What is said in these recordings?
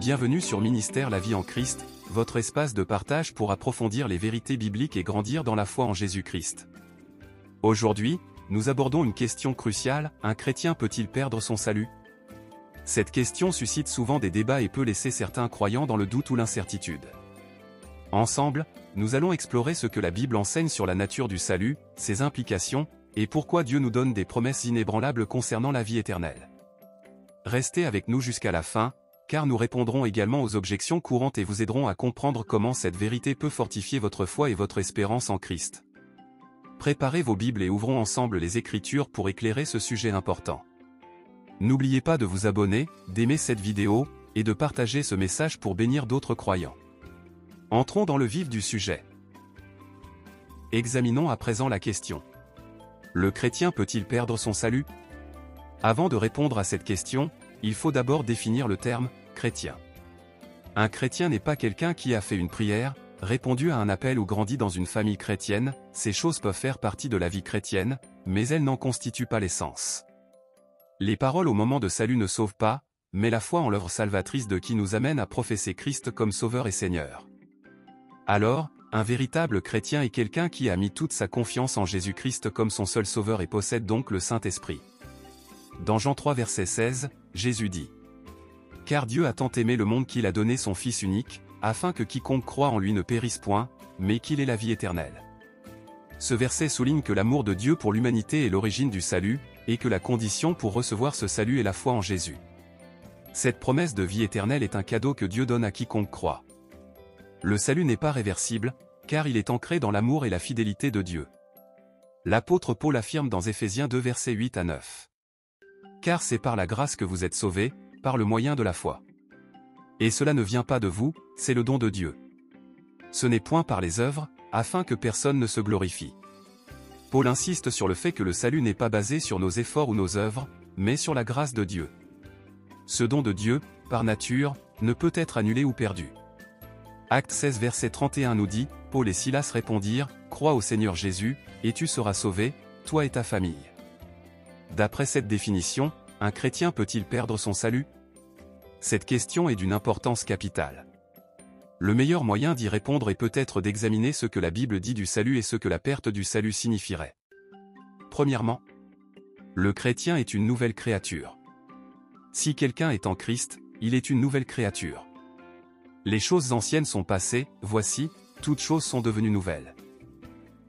Bienvenue sur Ministère La Vie en Christ, votre espace de partage pour approfondir les vérités bibliques et grandir dans la foi en Jésus-Christ. Aujourd'hui, nous abordons une question cruciale, un chrétien peut-il perdre son salut? Cette question suscite souvent des débats et peut laisser certains croyants dans le doute ou l'incertitude. Ensemble, nous allons explorer ce que la Bible enseigne sur la nature du salut, ses implications, et pourquoi Dieu nous donne des promesses inébranlables concernant la vie éternelle. Restez avec nous jusqu'à la fin, car nous répondrons également aux objections courantes et vous aiderons à comprendre comment cette vérité peut fortifier votre foi et votre espérance en Christ. Préparez vos Bibles et ouvrons ensemble les Écritures pour éclairer ce sujet important. N'oubliez pas de vous abonner, d'aimer cette vidéo, et de partager ce message pour bénir d'autres croyants. Entrons dans le vif du sujet. Examinons à présent la question. Le chrétien peut-il perdre son salut? Avant de répondre à cette question, il faut d'abord définir le terme « chrétien ». Un chrétien n'est pas quelqu'un qui a fait une prière, répondu à un appel ou grandi dans une famille chrétienne. Ces choses peuvent faire partie de la vie chrétienne, mais elles n'en constituent pas l'essence. Les paroles au moment de salut ne sauvent pas, mais la foi en l'œuvre salvatrice de qui nous amène à professer Christ comme Sauveur et Seigneur. Alors, un véritable chrétien est quelqu'un qui a mis toute sa confiance en Jésus-Christ comme son seul Sauveur et possède donc le Saint-Esprit. Dans Jean 3 verset 16, Jésus dit « Car Dieu a tant aimé le monde qu'il a donné son Fils unique, afin que quiconque croit en lui ne périsse point, mais qu'il ait la vie éternelle. » Ce verset souligne que l'amour de Dieu pour l'humanité est l'origine du salut, et que la condition pour recevoir ce salut est la foi en Jésus. Cette promesse de vie éternelle est un cadeau que Dieu donne à quiconque croit. Le salut n'est pas réversible, car il est ancré dans l'amour et la fidélité de Dieu. L'apôtre Paul affirme dans Éphésiens 2 versets 8 à 9. Car c'est par la grâce que vous êtes sauvés, par le moyen de la foi. Et cela ne vient pas de vous, c'est le don de Dieu. Ce n'est point par les œuvres, afin que personne ne se glorifie. Paul insiste sur le fait que le salut n'est pas basé sur nos efforts ou nos œuvres, mais sur la grâce de Dieu. Ce don de Dieu, par nature, ne peut être annulé ou perdu. Acte 16 verset 31 nous dit, Paul et Silas répondirent, « Crois au Seigneur Jésus, et tu seras sauvé, toi et ta famille. » D'après cette définition, un chrétien peut-il perdre son salut? Cette question est d'une importance capitale. Le meilleur moyen d'y répondre est peut-être d'examiner ce que la Bible dit du salut et ce que la perte du salut signifierait. Premièrement, le chrétien est une nouvelle créature. Si quelqu'un est en Christ, il est une nouvelle créature. Les choses anciennes sont passées, voici, toutes choses sont devenues nouvelles.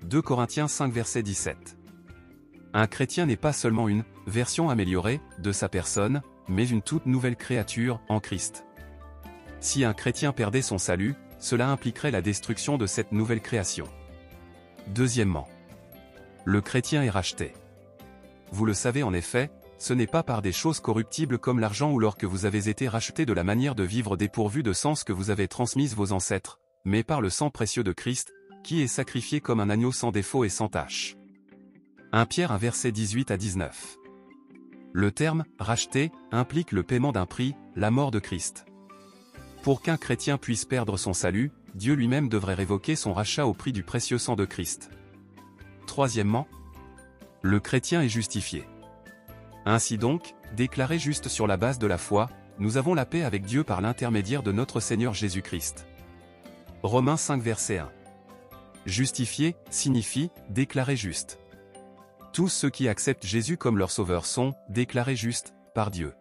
2 Corinthiens 5 verset 17. Un chrétien n'est pas seulement une version améliorée de sa personne, mais une toute nouvelle créature en Christ. Si un chrétien perdait son salut, cela impliquerait la destruction de cette nouvelle création. Deuxièmement, le chrétien est racheté. Vous le savez en effet, ce n'est pas par des choses corruptibles comme l'argent ou l'or que vous avez été racheté de la manière de vivre dépourvue de sens que vous avez transmise vos ancêtres, mais par le sang précieux de Christ, qui est sacrifié comme un agneau sans défaut et sans tache. 1 Pierre 1 verset 18 à 19. Le terme « racheter » implique le paiement d'un prix, la mort de Christ. Pour qu'un chrétien puisse perdre son salut, Dieu lui-même devrait révoquer son rachat au prix du précieux sang de Christ. Troisièmement, le chrétien est justifié. Ainsi donc, déclaré juste sur la base de la foi, nous avons la paix avec Dieu par l'intermédiaire de notre Seigneur Jésus-Christ. Romains 5 verset 1. Justifié signifie déclaré juste. Tous ceux qui acceptent Jésus comme leur sauveur sont déclarés justes par Dieu.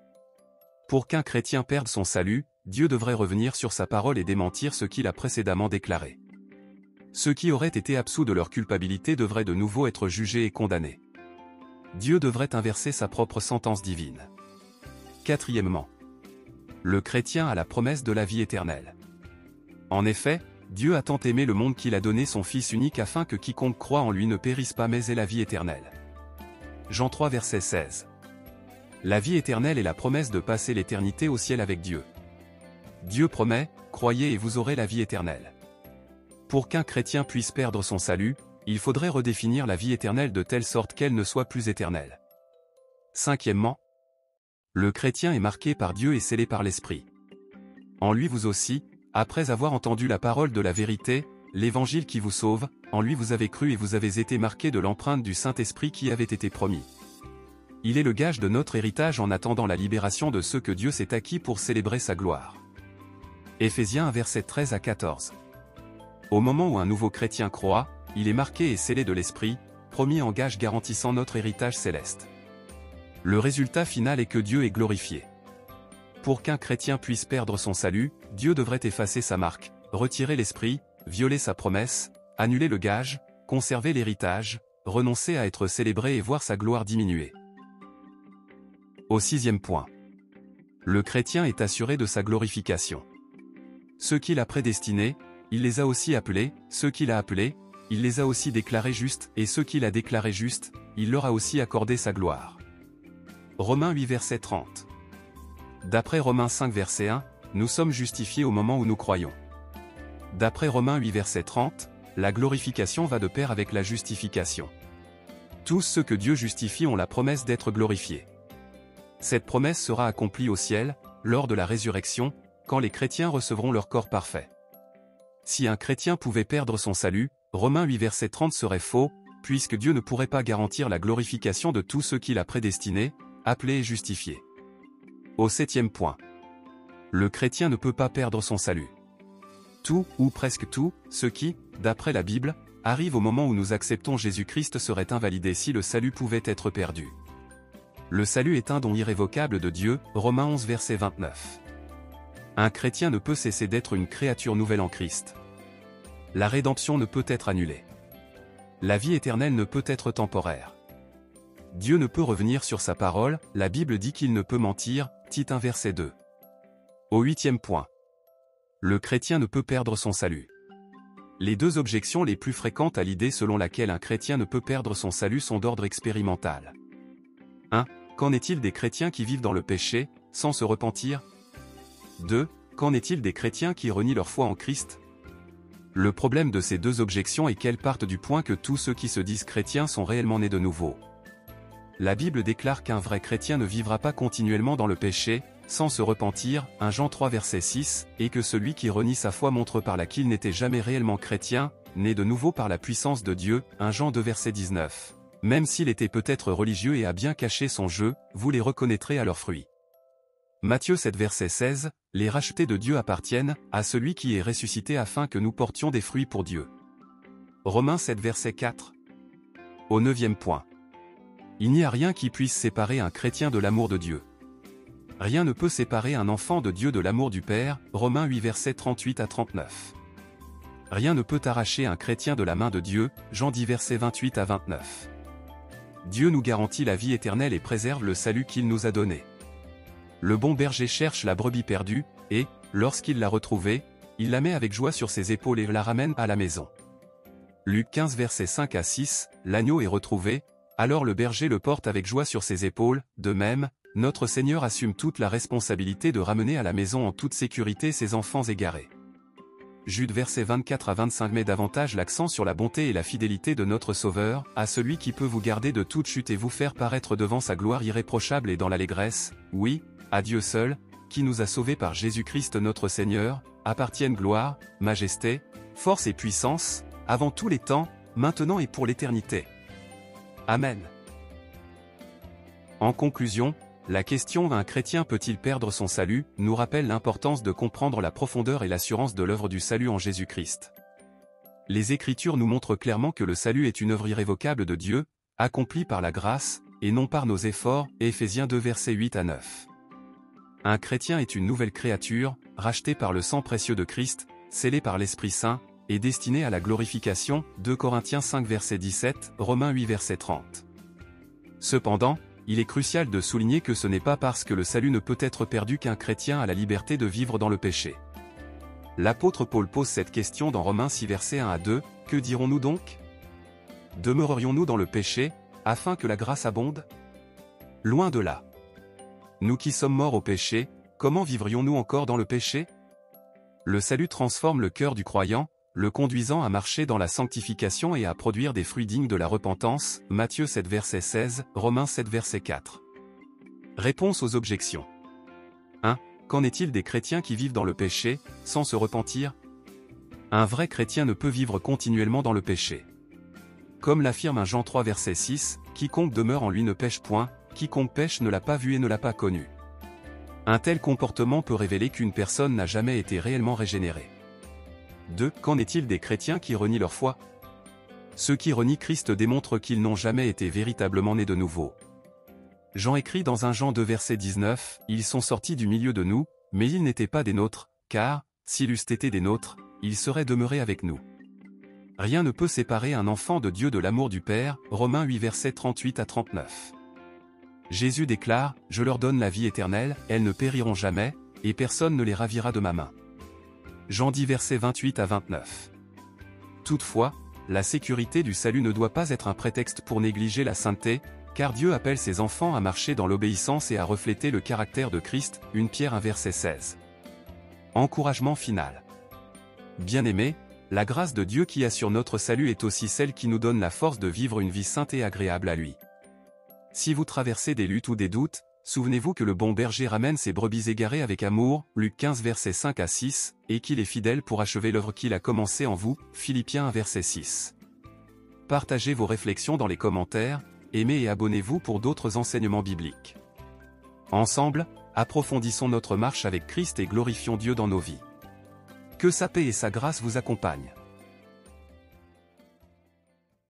Pour qu'un chrétien perde son salut, Dieu devrait revenir sur sa parole et démentir ce qu'il a précédemment déclaré. Ceux qui auraient été absous de leur culpabilité devraient de nouveau être jugés et condamnés. Dieu devrait inverser sa propre sentence divine. Quatrièmement, le chrétien a la promesse de la vie éternelle. En effet, Dieu a tant aimé le monde qu'il a donné son Fils unique afin que quiconque croit en lui ne périsse pas mais ait la vie éternelle. Jean 3 verset 16. La vie éternelle est la promesse de passer l'éternité au ciel avec Dieu. Dieu promet, croyez et vous aurez la vie éternelle. Pour qu'un chrétien puisse perdre son salut, il faudrait redéfinir la vie éternelle de telle sorte qu'elle ne soit plus éternelle. Cinquièmement, le chrétien est marqué par Dieu et scellé par l'Esprit. En lui vous aussi, après avoir entendu la parole de la vérité, l'évangile qui vous sauve, en lui vous avez cru et vous avez été marqués de l'empreinte du Saint-Esprit qui avait été promis. Il est le gage de notre héritage en attendant la libération de ceux que Dieu s'est acquis pour célébrer sa gloire. Éphésiens 1 verset 13 à 14. Au moment où un nouveau chrétien croit, il est marqué et scellé de l'Esprit, promis en gage garantissant notre héritage céleste. Le résultat final est que Dieu est glorifié. Pour qu'un chrétien puisse perdre son salut, Dieu devrait effacer sa marque, retirer l'Esprit, violer sa promesse, annuler le gage, conserver l'héritage, renoncer à être célébré et voir sa gloire diminuer. Au 6e point. Le chrétien est assuré de sa glorification. Ceux qu'il a prédestinés, il les a aussi appelés, ceux qu'il a appelés, il les a aussi déclarés justes, et ceux qu'il a déclarés justes, il leur a aussi accordé sa gloire. Romains 8 verset 30. D'après Romains 5 verset 1, nous sommes justifiés au moment où nous croyons. D'après Romains 8 verset 30, la glorification va de pair avec la justification. Tous ceux que Dieu justifie ont la promesse d'être glorifiés. Cette promesse sera accomplie au ciel, lors de la résurrection, quand les chrétiens recevront leur corps parfait. Si un chrétien pouvait perdre son salut, Romains 8 verset 30 serait faux, puisque Dieu ne pourrait pas garantir la glorification de tous ceux qu'il a prédestinés, appelés et justifiés. Au 7e point. Le chrétien ne peut pas perdre son salut. Tout, ou presque tout, ce qui, d'après la Bible, arrive au moment où nous acceptons Jésus-Christ serait invalidé si le salut pouvait être perdu. Le salut est un don irrévocable de Dieu, Romains 11 verset 29. Un chrétien ne peut cesser d'être une créature nouvelle en Christ. La rédemption ne peut être annulée. La vie éternelle ne peut être temporaire. Dieu ne peut revenir sur sa parole, la Bible dit qu'il ne peut mentir, Tite 1 verset 2. Au 8e point. Le chrétien ne peut perdre son salut. Les deux objections les plus fréquentes à l'idée selon laquelle un chrétien ne peut perdre son salut sont d'ordre expérimental. 1. Qu'en est-il des chrétiens qui vivent dans le péché, sans se repentir? 2. Qu'en est-il des chrétiens qui renient leur foi en Christ? Le problème de ces deux objections est qu'elles partent du point que tous ceux qui se disent chrétiens sont réellement nés de nouveau. La Bible déclare qu'un vrai chrétien ne vivra pas continuellement dans le péché, sans se repentir, 1 Jean 3 verset 6, et que celui qui renie sa foi montre par là qu'il n'était jamais réellement chrétien, né de nouveau par la puissance de Dieu, 1 Jean 2 verset 19. Même s'il était peut-être religieux et a bien caché son jeu, vous les reconnaîtrez à leurs fruits. Matthieu 7 verset 16, les rachetés de Dieu appartiennent à celui qui est ressuscité afin que nous portions des fruits pour Dieu. Romains 7 verset 4. Au 9e point. Il n'y a rien qui puisse séparer un chrétien de l'amour de Dieu. Rien ne peut séparer un enfant de Dieu de l'amour du Père, Romains 8 versets 38 à 39. Rien ne peut arracher un chrétien de la main de Dieu, Jean 10 versets 28 à 29. Dieu nous garantit la vie éternelle et préserve le salut qu'il nous a donné. Le bon berger cherche la brebis perdue, et, lorsqu'il l'a retrouvée, il la met avec joie sur ses épaules et la ramène à la maison. Luc 15 versets 5 à 6, l'agneau est retrouvé, alors le berger le porte avec joie sur ses épaules, de même, notre Seigneur assume toute la responsabilité de ramener à la maison en toute sécurité ses enfants égarés. Jude versets 24 à 25 met davantage l'accent sur la bonté et la fidélité de notre Sauveur, à celui qui peut vous garder de toute chute et vous faire paraître devant sa gloire irréprochable et dans l'allégresse, oui, à Dieu seul, qui nous a sauvés par Jésus-Christ notre Seigneur, appartiennent gloire, majesté, force et puissance, avant tous les temps, maintenant et pour l'éternité. Amen. En conclusion, la question « Un chrétien peut-il perdre son salut ?» nous rappelle l'importance de comprendre la profondeur et l'assurance de l'œuvre du salut en Jésus-Christ. Les Écritures nous montrent clairement que le salut est une œuvre irrévocable de Dieu, accomplie par la grâce, et non par nos efforts, Éphésiens 2 versets 8 à 9. Un chrétien est une nouvelle créature, rachetée par le sang précieux de Christ, scellée par l'Esprit Saint, et destinée à la glorification, 2 Corinthiens 5 verset 17, Romains 8 verset 30. Cependant, il est crucial de souligner que ce n'est pas parce que le salut ne peut être perdu qu'un chrétien a la liberté de vivre dans le péché. L'apôtre Paul pose cette question dans Romains 6 versets 1 à 2, « Que dirons-nous donc? Demeurerions-nous dans le péché, afin que la grâce abonde? Loin de là. Nous qui sommes morts au péché, comment vivrions-nous encore dans le péché? Le salut transforme le cœur du croyant, le conduisant à marcher dans la sanctification et à produire des fruits dignes de la repentance, Matthieu 7 verset 16, Romains 7 verset 4. Réponse aux objections. 1. Qu'en est-il des chrétiens qui vivent dans le péché, sans se repentir? Un vrai chrétien ne peut vivre continuellement dans le péché. Comme l'affirme 1 Jean 3 verset 6, quiconque demeure en lui ne pêche point, quiconque pêche ne l'a pas vu et ne l'a pas connu. Un tel comportement peut révéler qu'une personne n'a jamais été réellement régénérée. 2. Qu'en est-il des chrétiens qui renient leur foi? Ceux qui renient Christ démontrent qu'ils n'ont jamais été véritablement nés de nouveau. Jean écrit dans 1 Jean 2 verset 19, « Ils sont sortis du milieu de nous, mais ils n'étaient pas des nôtres, car, s'ils eussent été des nôtres, ils seraient demeurés avec nous. » Rien ne peut séparer un enfant de Dieu de l'amour du Père, Romains 8 versets 38 à 39. Jésus déclare, « Je leur donne la vie éternelle, elles ne périront jamais, et personne ne les ravira de ma main. » Jean 10 versets 28 à 29. Toutefois, la sécurité du salut ne doit pas être un prétexte pour négliger la sainteté, car Dieu appelle ses enfants à marcher dans l'obéissance et à refléter le caractère de Christ, 1 Pierre 1 verset 16. Encouragement final. Bien-aimés, la grâce de Dieu qui assure notre salut est aussi celle qui nous donne la force de vivre une vie sainte et agréable à lui. Si vous traversez des luttes ou des doutes, souvenez-vous que le bon berger ramène ses brebis égarées avec amour, Luc 15 versets 5 à 6, et qu'il est fidèle pour achever l'œuvre qu'il a commencée en vous, Philippiens 1 verset 6. Partagez vos réflexions dans les commentaires, aimez et abonnez-vous pour d'autres enseignements bibliques. Ensemble, approfondissons notre marche avec Christ et glorifions Dieu dans nos vies. Que sa paix et sa grâce vous accompagnent.